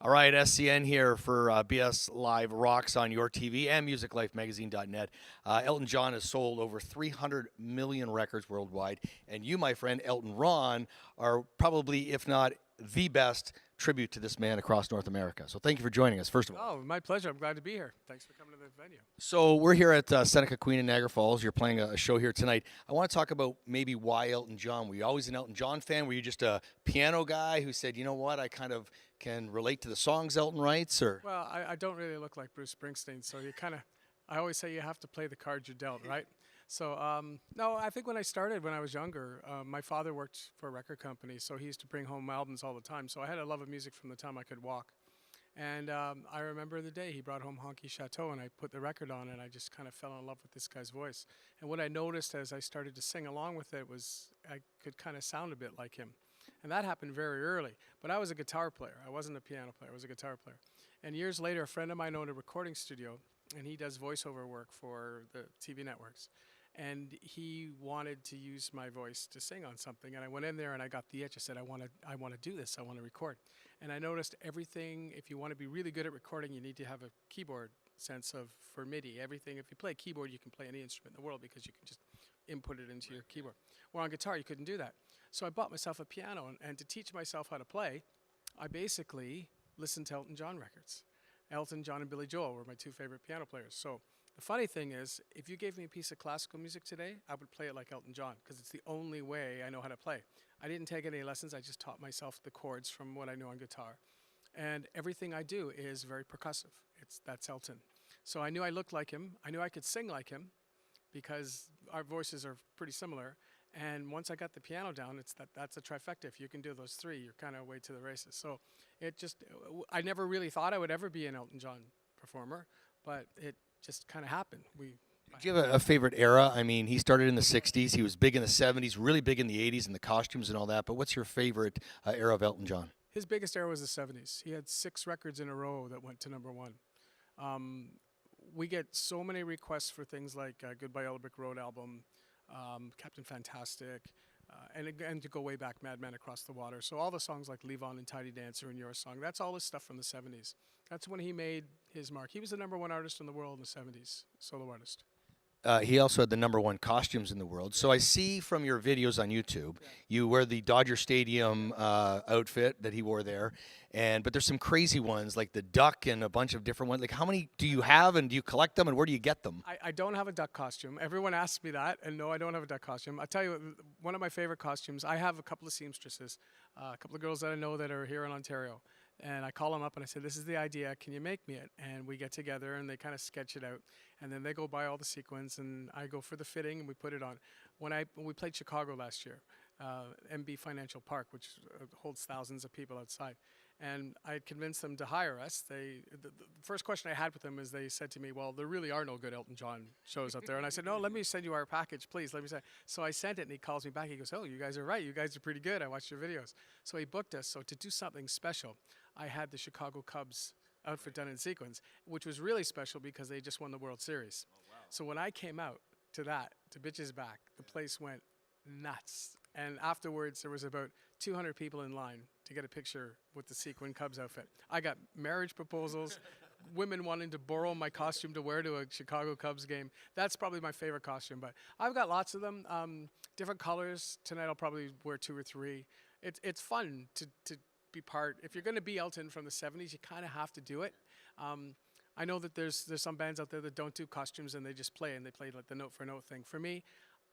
All right, SCN here for BS Live Rocks on your TV and musiclifemagazine.net. Elton John has sold over 300 million records worldwide, and you, my friend Elton Rohn, are probably, if not the best tribute to this man across North America. So thank you for joining us, first of all. Oh, my pleasure. I'm glad to be here. Thanks for coming to the venue. So we're here at Seneca Queen in Niagara Falls. You're playing a show here tonight. I want to talk about maybe why Elton John. Were you always an Elton John fan? Were you just a piano guy who said, you know what, I kind of can relate to the songs Elton writes? Or Well, I don't really look like Bruce Springsteen, so you kind of, I always say you have to play the cards you're dealt, right? So, no, I think when I started when I was younger, my father worked for a record company, so he used to bring home albums all the time. So I had a love of music from the time I could walk. And I remember the day he brought home Honky Chateau, and I put the record on, and I just kind of fell in love with this guy's voice. And what I noticed as I started to sing along with it was I could kind of sound a bit like him. And that happened very early. But I was a guitar player. I wasn't a piano player. I was a guitar player. And years later, a friend of mine owned a recording studio, and he does voiceover work for the TV networks. And he wanted to use my voice to sing on something. And I went in there and I got the itch. I said, I want to do this. I want to record. And I noticed everything, if you want to be really good at recording, you need to have a keyboard sense of for MIDI. Everything, if you play a keyboard, you can play any instrument in the world because you can just input it into your keyboard. Well, on guitar, you couldn't do that. So I bought myself a piano, and to teach myself how to play, I basically listened to Elton John records. Elton John and Billy Joel were my two favorite piano players. So the funny thing is, if you gave me a piece of classical music today, I would play it like Elton John because it's the only way I know how to play. I didn't take any lessons. I just taught myself the chords from what I knew on guitar. And everything I do is very percussive. That's Elton. So I knew I looked like him. I knew I could sing like him because our voices are pretty similar. And once I got the piano down, that's a trifecta. If you can do those three, you're kind of away to the races. So it just, I never really thought I would ever be an Elton John performer, but it just kind of happened. do you have a favorite era? I mean, he started in the 60s. He was big in the 70s, really big in the 80s and the costumes and all that. But what's your favorite era of Elton John? His biggest era was the 70s. He had 6 records in a row that went to #1. Um, we get so many requests for things like Goodbye Yellow Brick Road album, Captain Fantastic, and again to go way back, Madman Across the Water. So all the songs like Leave On and Tidy Dancer and Your Song, that's all his stuff from the 70s. That's when he made his mark. He was the #1 artist in the world in the 70s, solo artist. He also had the #1 costumes in the world. So I see from your videos on YouTube, you wear the Dodger Stadium outfit that he wore there, but there's some crazy ones like the duck and a bunch of different ones. Like, how many do you have, and do you collect them, and where do you get them? I don't have a duck costume. Everyone asks me that, and no, I don't have a duck costume. I'll tell you, one of my favorite costumes, I have a couple of seamstresses, a couple of girls that I know that are here in Ontario. And I call them up and I say, this is the idea, can you make me it? And we get together and they kind of sketch it out. And then they go buy all the sequins and I go for the fitting and we put it on. When we played Chicago last year, MB Financial Park, which holds thousands of people outside, and I convinced them to hire us. The first question I had with them is they said to me, well, there really are no good Elton John shows out there. And I said, no, let me send you our package, please. Let me say. So I sent it and he calls me back. He goes, oh, you guys are right. You guys are pretty good. I watched your videos. So he booked us. So to do something special, I had the Chicago Cubs outfit done in sequins, which was really special because they just won the World Series. Oh, wow. So when I came out to Bitches Back, the place went nuts. And afterwards, there was about 200 people in line to get a picture with the sequin Cubs outfit. I got marriage proposals, women wanting to borrow my costume to wear to a Chicago Cubs game. That's probably my favorite costume, but I've got lots of them, different colors. Tonight I'll probably wear 2 or 3. It's fun to be part. If you're going to be Elton from the 70s, you kind of have to do it. I know that there's some bands out there that don't do costumes and they just play, and they play like the note for note thing. For me,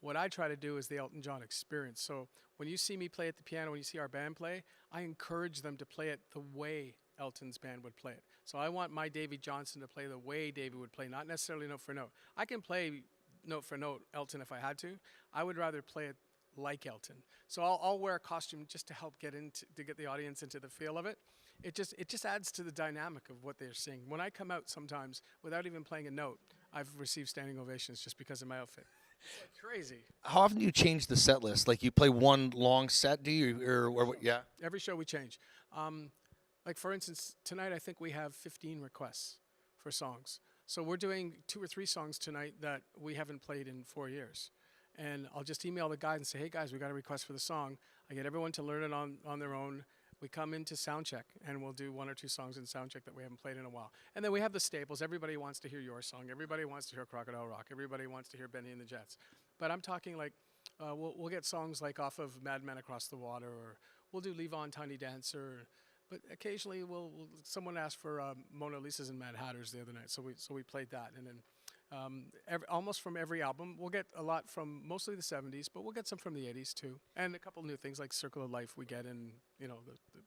what I try to do is the Elton John experience. So when you see me play at the piano, when you see our band play, I encourage them to play it the way Elton's band would play it. So I want my Davy Johnson to play the way Davy would play, not necessarily note for note. I can play note for note Elton if I had to. I would rather play it like Elton. So I'll wear a costume just to help get the audience into the feel of it. It just adds to the dynamic of what they're seeing. When I come out sometimes without even playing a note, I've received standing ovations just because of my outfit. It's like crazy. How often do you change the set list? Like, you play one long set, do you? Or yeah? Every show we change. Like, for instance, tonight I think we have 15 requests for songs. So we're doing 2 or 3 songs tonight that we haven't played in 4 years. And I'll just email the guys and say, hey, guys, we got a request for the song. I get everyone to learn it on their own. we come into sound check and we'll do one or two songs in sound check that we haven't played in a while. And then we have the staples. Everybody wants to hear your song. Everybody wants to hear Crocodile Rock. Everybody wants to hear Benny and the Jets. But I'm talking like we'll get songs like off of Mad Men Across the Water, or we'll do Leave On Tiny Dancer. But occasionally someone asked for Mona Lisa's and Mad Hatters the other night, so we played that. And then almost from every album. We'll get a lot from mostly the 70s, but we'll get some from the 80s too. And a couple new things like Circle of Life we get in, the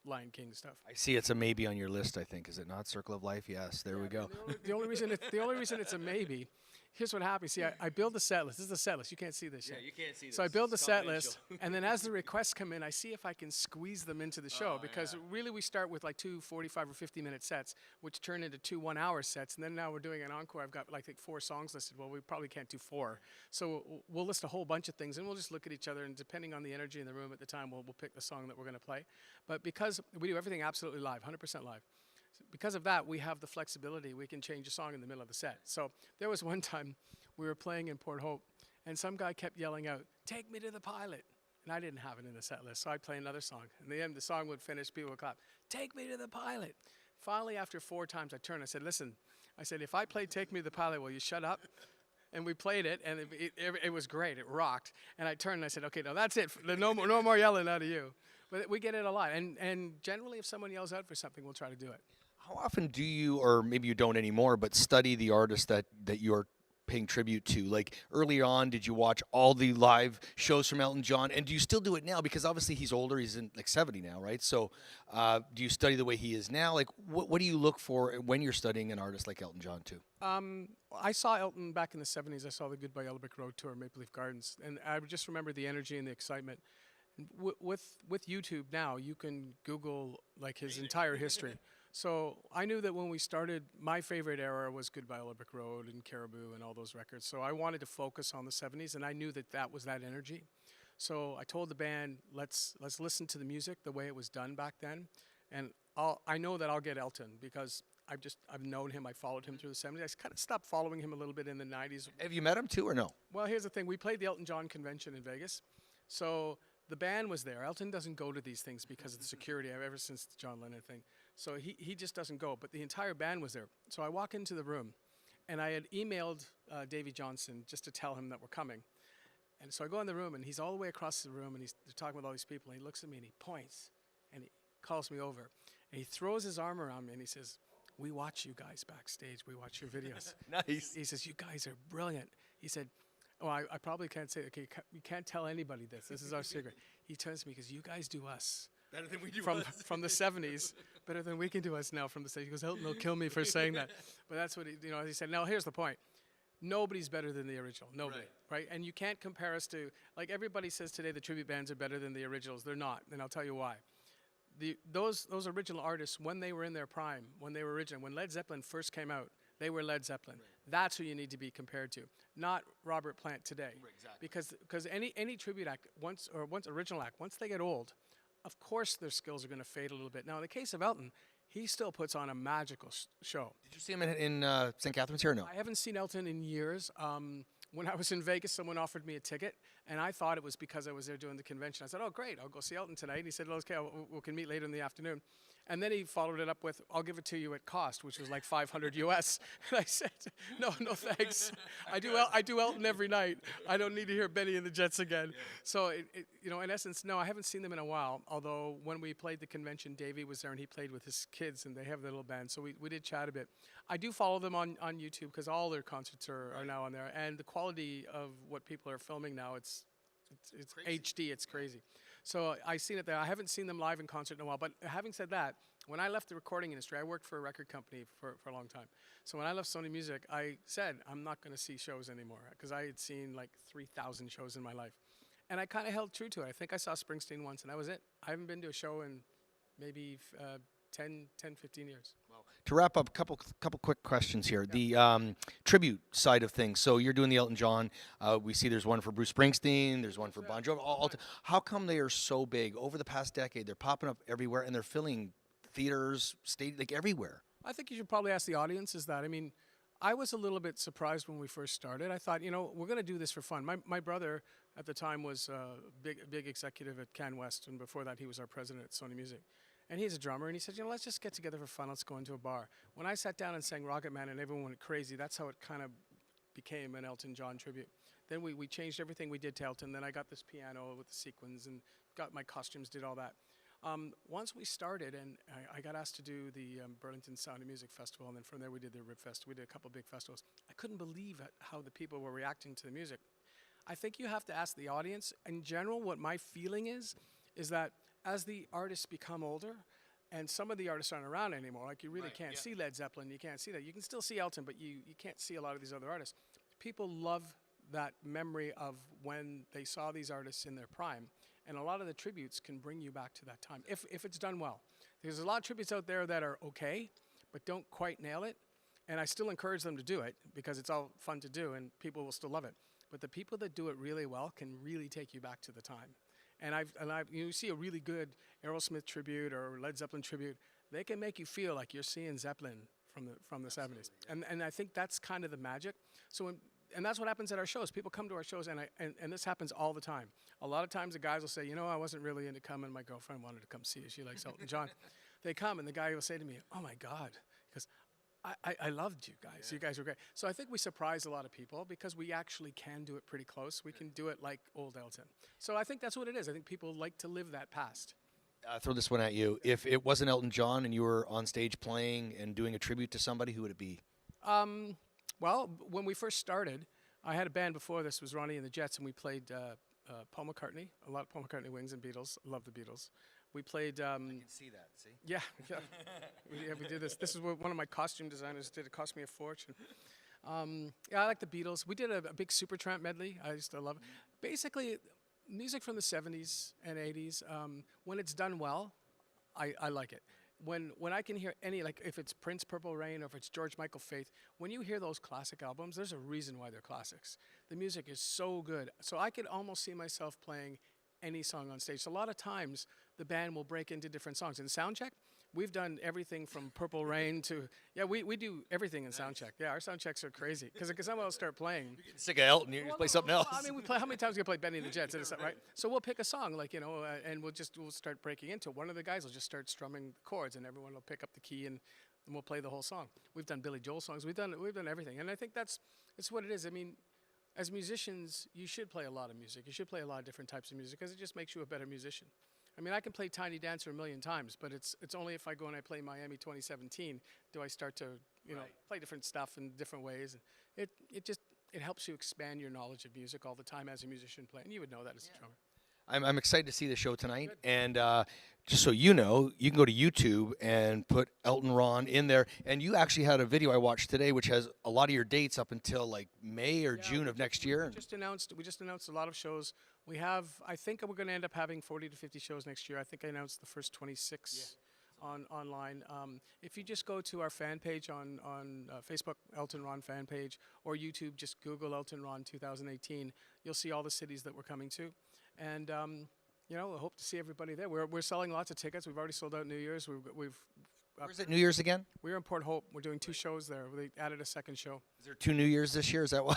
Lion King stuff. I see it's a maybe on your list, I think. Is it not Circle of Life? Yes, there we go. The only reason it's a maybe, here's what happens. See, I build the set list. This is the set list. You can't see this yet. You can't see this. So I build the set list, and then as the requests come in, I see if I can squeeze them into the show, because really we start with like 2 45 or 50-minute sets, which turn into 2 one-hour sets, and then now we're doing an encore. I've got like 4 songs listed. Well, we probably can't do 4. So we'll list a whole bunch of things, and we'll just look at each other, and depending on the energy in the room at the time, we'll pick the song that we're going to play. But because we do everything absolutely live, 100% live, because of that, we have the flexibility. We can change a song in the middle of the set. So there was one time we were playing in Port Hope, and some guy kept yelling out, "Take me to the pilot." And I didn't have it in the set list, so I'd play another song. In the end, the song would finish, people would clap, "Take me to the pilot." Finally, after 4 times, I turned, I said, "Listen," I said, "if I play Take Me to the Pilot, will you shut up?" And we played it, and it was great. It rocked. And I turned and I said, "Okay, now that's it. No more yelling out of you." But we get it a lot. And generally, if someone yells out for something, we'll try to do it. How often do you, or maybe you don't anymore, but study the artist that you're paying tribute to? Like early on, did you watch all the live shows from Elton John? And do you still do it now? Because obviously he's older, he's in like 70 now, right? So do you study the way he is now? Like what do you look for when you're studying an artist like Elton John too? I saw Elton back in the 70s. I saw the Goodbye Yellow Brick Road tour, Maple Leaf Gardens. And I just remember the energy and the excitement. With YouTube now, you can Google like his entire history. So I knew that when we started, my favorite era was Goodbye Yellow Brick Road and Caribou and all those records. So I wanted to focus on the 70s, and I knew that was that energy. So I told the band, let's listen to the music the way it was done back then, and I know that I'll get Elton, because I've known him. I followed him through the 70s. I kind of stopped following him a little bit in the 90s. Have you met him too or no? Well, here's the thing. We played the Elton John convention in Vegas, so the band was there. Elton doesn't go to these things because of the security ever since the John Lennon thing. So he just doesn't go, but the entire band was there. So I walk into the room, and I had emailed Davy Johnson just to tell him that we're coming. And so I go in the room, and he's all the way across the room, and they're talking with all these people, and he looks at me, and he points, and he calls me over. And he throws his arm around me, and he says, "We watch you guys backstage. We watch your videos." Nice. He says, "You guys are brilliant." He said, "Oh, I probably can't say, okay, you can't tell anybody this. This is our secret." He turns to me, because "You guys do us." Better than we do from the 70s, better than we can do us now from the 70s. He goes, "Elton will kill me for saying that." But that's what he said. Now here's the point. Nobody's better than the original. Nobody, right? And you can't compare us to, like everybody says today, the tribute bands are better than the originals. They're not, and I'll tell you why. Those original artists, when they were in their prime, when they were original, when Led Zeppelin first came out, they were Led Zeppelin. That's who you need to be compared to, not Robert Plant today. Exactly. Because any tribute act, once original act, once they get old, of course their skills are going to fade a little bit. Now, in the case of Elton, he still puts on a magical show. Did you see him in St. Catharines here or no? I haven't seen Elton in years. When I was in Vegas, someone offered me a ticket, and I thought it was because I was there doing the convention. I said, "Oh, great, I'll go see Elton tonight." And he said, "Okay, we can meet later in the afternoon." And then he followed it up with, "I'll give it to you at cost," which was like $500 US. And I said, no thanks. I do Elton every night. I don't need to hear Benny and the Jets again. Yeah. So, in essence, no, I haven't seen them in a while. Although when we played the convention, Davey was there, and he played with his kids, and they have their little band. So we did chat a bit. I do follow them on YouTube, because all their concerts are now on there. And the quality of what people are filming now, it's HD, it's crazy. So I've seen it there. I haven't seen them live in concert in a while. But having said that, when I left the recording industry, I worked for a record company for a long time. So when I left Sony Music, I said, I'm not going to see shows anymore, because I had seen like 3,000 shows in my life. And I kind of held true to it. I think I saw Springsteen once, and that was it. I haven't been to a show in maybe 10, 15 years. Well, to wrap up, couple quick questions here. Yeah. The tribute side of things. So you're doing the Elton John. We see there's one for Bruce Springsteen. There's one for Bon Jovi. How come they are so big? Over the past decade, they're popping up everywhere, and they're filling theaters, like everywhere. I think you should probably ask the audiences that. I mean, I was a little bit surprised when we first started. I thought, we're going to do this for fun. My brother at the time was a big executive at Can West, and before that he was our president at Sony Music. And he's a drummer, and he said, let's just get together for fun. Let's go into a bar. When I sat down and sang Rocket Man and everyone went crazy, that's how it kind of became an Elton John tribute. Then we changed everything we did to Elton. Then I got this piano with the sequins and got my costumes, did all that. Once we started, and I got asked to do the Burlington Sound and Music Festival, and then from there we did the Rib Fest. We did a couple big festivals. I couldn't believe how the people were reacting to the music. I think you have to ask the audience. In general, what my feeling is that as the artists become older, and some of the artists aren't around anymore, like you really can't see Led Zeppelin, you can't see that. You can still see Elton, but you can't see a lot of these other artists. People love that memory of when they saw these artists in their prime. And a lot of the tributes can bring you back to that time, if it's done well. There's a lot of tributes out there that are okay, but don't quite nail it. And I still encourage them to do it because it's all fun to do and people will still love it. But the people that do it really well can really take you back to the time. And you see a really good Aerosmith tribute or Led Zeppelin tribute, they can make you feel like you're seeing Zeppelin from the 70s. Yeah. And I think that's kind of the magic. And that's what happens at our shows. People come to our shows, and this happens all the time. A lot of times the guys will say, I wasn't really into coming. My girlfriend wanted to come see you. She likes Elton John. They come, and the guy will say to me, oh, my God, because I loved you guys. Yeah. You guys were great. So I think we surprise a lot of people because we actually can do it pretty close. We can do it like old Elton. So I think that's what it is. I think people like to live that past. Throw this one at you. If it wasn't Elton John and you were on stage playing and doing a tribute to somebody, who would it be? Well, when we first started, I had a band before this, was Ronnie and the Jets, and we played Paul McCartney, a lot of Paul McCartney Wings and Beatles. I love the Beatles. We played... I can see that, see? Yeah. we did this. This is what one of my costume designers did. It cost me a fortune. I like the Beatles. We did a big Supertramp medley. I used to love it. Basically, music from the 70s and 80s, when it's done well, I like it. When I can hear any, like if it's Prince, Purple Rain, or if it's George Michael, Faith, when you hear those classic albums, there's a reason why they're classics. The music is so good. So I could almost see myself playing any song on stage. So a lot of times, the band will break into different songs. In Soundcheck, we've done everything from Purple Rain to, we do everything in Soundcheck. Yeah, our Soundchecks are crazy. Because someone will start playing. You're getting sick of Elton, you play something else. I mean, how many times do you play Benny and the Jets, right? So we'll pick a song, and we'll start breaking into it. One of the guys will just start strumming the chords, and everyone will pick up the key, and we'll play the whole song. We've done Billy Joel songs. We've done everything. And I think that's what it is. I mean, as musicians, you should play a lot of music. You should play a lot of different types of music because it just makes you a better musician. I mean, I can play Tiny Dancer a million times, but it's only if I go and I play Miami 2017 do I start to play different stuff in different ways. And it helps you expand your knowledge of music all the time as a musician playing. You would know that as a drummer. I'm excited to see the show tonight, and just so you know, you can go to YouTube and put Elton Rohn in there. And you actually had a video I watched today, which has a lot of your dates up until like May or June of next year. We just announced a lot of shows. We have, I think we're going to end up having 40 to 50 shows next year. I think I announced the first 26 online. If you just go to our fan page on Facebook, Elton Rohn fan page, or YouTube, just Google Elton Rohn 2018, you'll see all the cities that we're coming to. And I hope to see everybody there. We're selling lots of tickets. We've already sold out New Year's. Where's it New Year's again? We're in Port Hope. We're doing 2 shows there. We added a second show. Is there 2 New Year's this year? Is that why?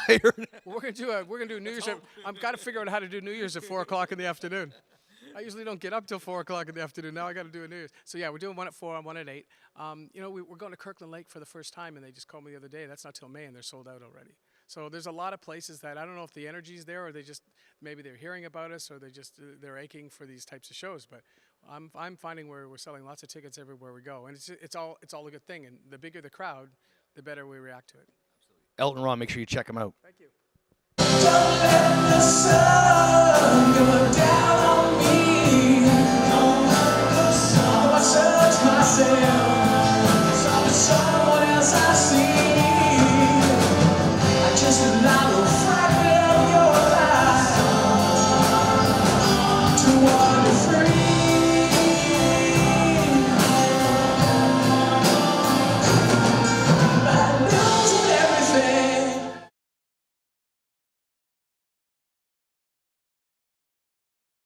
We're gonna do New Year's. I've got to figure out how to do New Year's at 4 o'clock in the afternoon. I usually don't get up till 4 o'clock in the afternoon. Now I got to do a New Year's. So yeah, we're doing one at 4 and one at 8. We're going to Kirkland Lake for the first time, and they just called me the other day. That's not till May, and they're sold out already. So there's a lot of places that I don't know if the energy's there, or maybe they're hearing about us, or they're aching for these types of shows. But I'm finding we're selling lots of tickets everywhere we go, and it's all a good thing. And the bigger the crowd, the better we react to it. Absolutely. Elton Rohn, make sure you check him out. Thank you. Don't let the sun go down on me. Don't let the sun. I search myself.